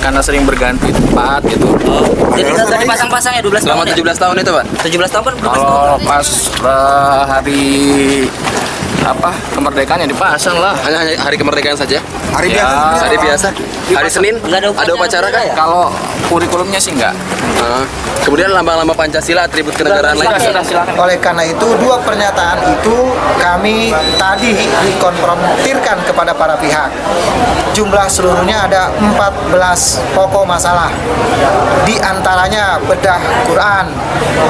karena sering berganti tempat gitu. Oh, jadi tadi pasang-pasang ya 12 Selama tahun 17 tahun itu, Pak? 17 tahun kan berapa Kalau tahun? pas hari kemerdekaan ya dipasang lah. Hanya hari kemerdekaan saja? Hari Ya, biasa. Hari biasa? Hari Senin? Nggak Ada upacara kah? ya? Kalau kurikulumnya sih enggak. Kemudian lambang-lambang Pancasila, atribut kenegaraan lain. Sudah silakan. Oleh karena itu, dua pernyataan itu kami tadi dikonfrontirkan kepada para pihak. Jumlah seluruhnya ada 14 pokok masalah. Di antaranya bedah Quran,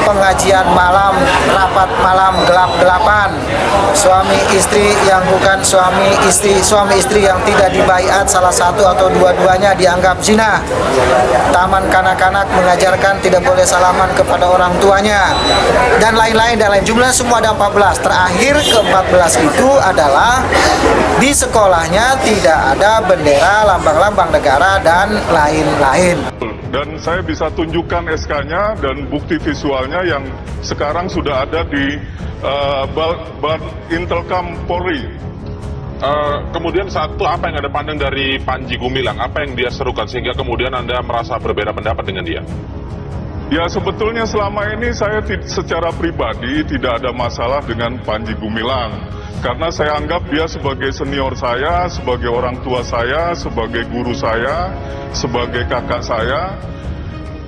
pengajian malam, rapat malam gelap-gelapan, suami istri yang bukan suami istri yang tidak dibaiat salah satu atau dua-duanya dianggap zina, taman kanak-kanak mengajarkan tidak boleh salaman kepada orang tuanya, dan lain-lain dan lain. Jumlah semua ada 14. Terakhir ke-14 itu adalah di sekolahnya tidak ada bendera, lambang-lambang negara dan lain-lain. Dan saya bisa tunjukkan SK-nya dan bukti visualnya yang sekarang sudah ada di Intelkam Polri. Kemudian satu, apa yang Anda pandang dari Panji Gumilang? Apa yang dia serukan sehingga kemudian Anda merasa berbeda pendapat dengan dia? Ya, sebetulnya selama ini saya secara pribadi tidak ada masalah dengan Panji Gumilang. Karena saya anggap dia sebagai senior saya, sebagai orang tua saya, sebagai guru saya, sebagai kakak saya.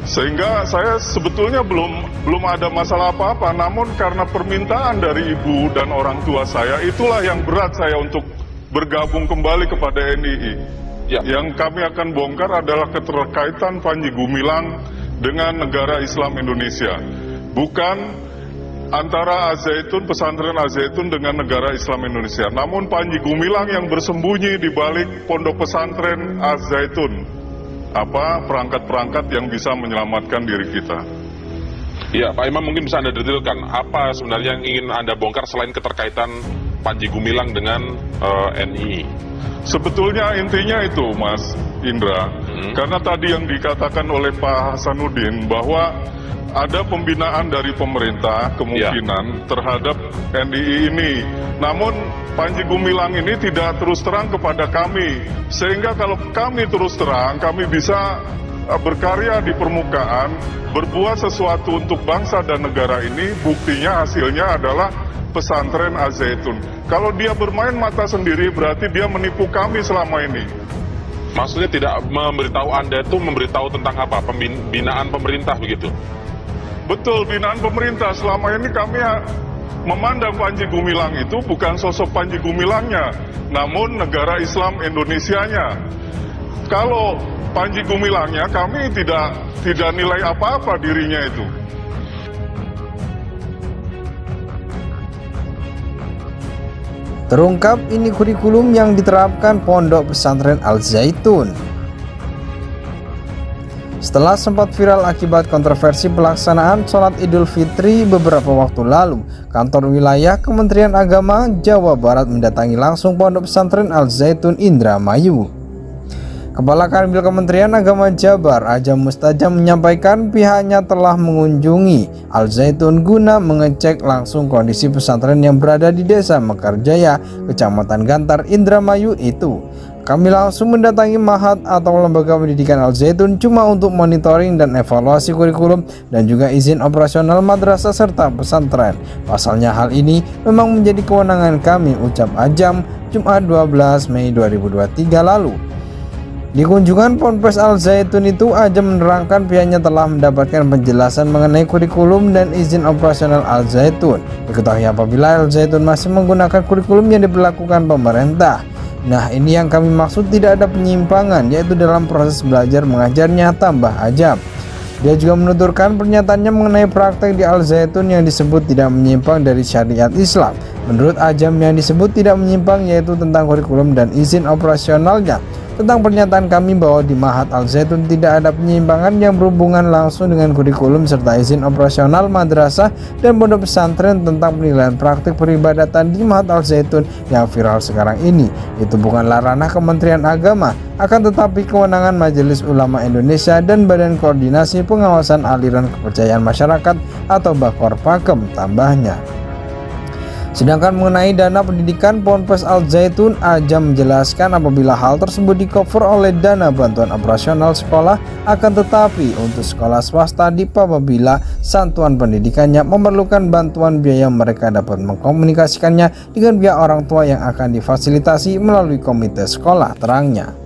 Sehingga saya sebetulnya belum ada masalah apa-apa. Namun karena permintaan dari ibu dan orang tua saya, itulah yang berat saya untuk bergabung kembali kepada NII. Ya. Yang kami akan bongkar adalah keterkaitan Panji Gumilang dengan negara Islam Indonesia. Bukan antara Al-Zaitun, pesantren Al-Zaitun dengan negara Islam Indonesia. Namun Panji Gumilang yang bersembunyi di balik pondok pesantren Al-Zaitun. Perangkat-perangkat yang bisa menyelamatkan diri kita. Ya, Pak Imam, mungkin bisa Anda detailkan apa sebenarnya yang ingin Anda bongkar selain keterkaitan Panji Gumilang dengan NII? Sebetulnya intinya itu, Mas Indra, karena tadi yang dikatakan oleh Pak Hasanuddin bahwa ada pembinaan dari pemerintah kemungkinan terhadap NII ini. Namun Panji Gumilang ini tidak terus terang kepada kami, sehingga kalau kami terus terang, kami bisa berkarya di permukaan, berbuat sesuatu untuk bangsa dan negara ini. Buktinya hasilnya adalah pesantren Al-Zaitun. Kalau dia bermain mata sendiri, berarti dia menipu kami selama ini. Maksudnya tidak memberitahu Anda itu memberitahu tentang apa? Pembinaan pemerintah begitu? Betul, binaan pemerintah. Selama ini kami memandang Panji Gumilang itu bukan sosok Panji Gumilangnya, namun negara Islam Indonesianya. Kalau Panji Gumilangnya, kami tidak nilai apa-apa dirinya itu. Terungkap ini kurikulum yang diterapkan Pondok Pesantren Al-Zaitun. Setelah sempat viral akibat kontroversi pelaksanaan sholat Idul Fitri beberapa waktu lalu, kantor wilayah Kementerian Agama Jawa Barat mendatangi langsung Pondok Pesantren Al-Zaitun Indramayu. Kepala Kanwil Kementerian Agama Jabar, Ajam Mustajam, menyampaikan pihaknya telah mengunjungi Al-Zaitun guna mengecek langsung kondisi pesantren yang berada di Desa Mekarjaya, Kecamatan Gantar, Indramayu itu. Kami langsung mendatangi Mahat atau lembaga pendidikan Al-Zaitun cuma untuk monitoring dan evaluasi kurikulum dan juga izin operasional madrasah serta pesantren. Pasalnya hal ini memang menjadi kewenangan kami, ucap Ajam Jumat 12 Mei 2023 lalu. Di kunjungan Ponpes Al-Zaitun itu, Ajam menerangkan pihaknya telah mendapatkan penjelasan mengenai kurikulum dan izin operasional Al-Zaitun. Diketahui apabila Al-Zaitun masih menggunakan kurikulum yang diberlakukan pemerintah. Nah, ini yang kami maksud tidak ada penyimpangan, yaitu dalam proses belajar mengajarnya, tambah Ajam. Dia juga menuturkan pernyataannya mengenai praktek di Al-Zaitun yang disebut tidak menyimpang dari syariat Islam. Menurut Ajam, yang disebut tidak menyimpang yaitu tentang kurikulum dan izin operasionalnya. Tentang pernyataan kami bahwa di Mahat Al-Zaitun tidak ada penyimpangan yang berhubungan langsung dengan kurikulum serta izin operasional madrasah dan pondok pesantren tentang penilaian praktik peribadatan di Mahat Al-Zaitun yang viral sekarang ini. Itu bukanlah ranah Kementerian Agama, akan tetapi kewenangan Majelis Ulama Indonesia dan Badan Koordinasi Pengawasan Aliran Kepercayaan Masyarakat atau Bakor Pakem, tambahnya. Sedangkan mengenai dana pendidikan Ponpes Al Zaitun, Ajam menjelaskan apabila hal tersebut di-cover oleh dana bantuan operasional sekolah, akan tetapi untuk sekolah swasta apabila satuan pendidikannya memerlukan bantuan biaya, mereka dapat mengkomunikasikannya dengan pihak orang tua yang akan difasilitasi melalui komite sekolah, terangnya.